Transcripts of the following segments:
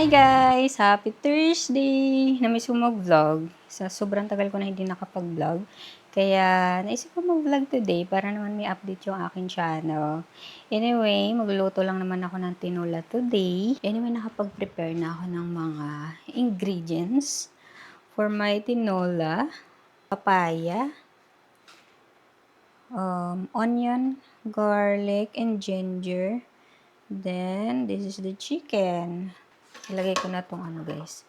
Hi guys! Happy Thursday! Namiss ko mag-vlog. Sa sobrang tagal ko na hindi nakapag-vlog. Kaya naisip ko mag-vlog today para naman may update yung aking channel. Anyway, magluluto lang naman ako ng tinola today. Anyway, nakapag-prepare na ako ng mga ingredients for my tinola. Papaya, onion, garlic, and ginger. Then, this is the chicken. Ilagay ko na tong ano guys.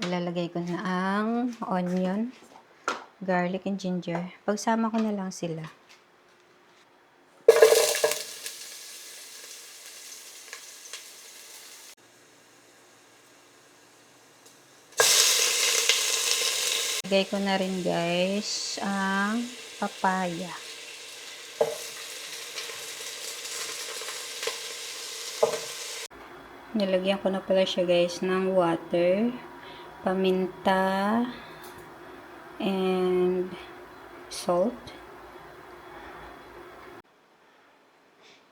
Ilalagay ko na ang onion, garlic, and ginger. Pagsama ko na lang sila. Ilagay ko na rin guys ang papaya. Nilagyan ko na pala siya guys ng water, paminta, and salt.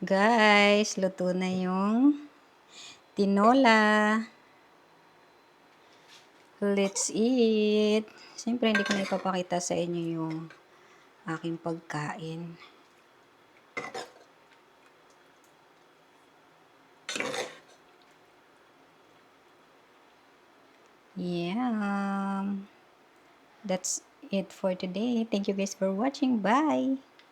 Guys, luto na yung tinola. Let's eat! Siyempre, hindi ko na ipapakita sa inyo yung aking pagkain. Yum! That's it for today. Thank you guys for watching. Bye!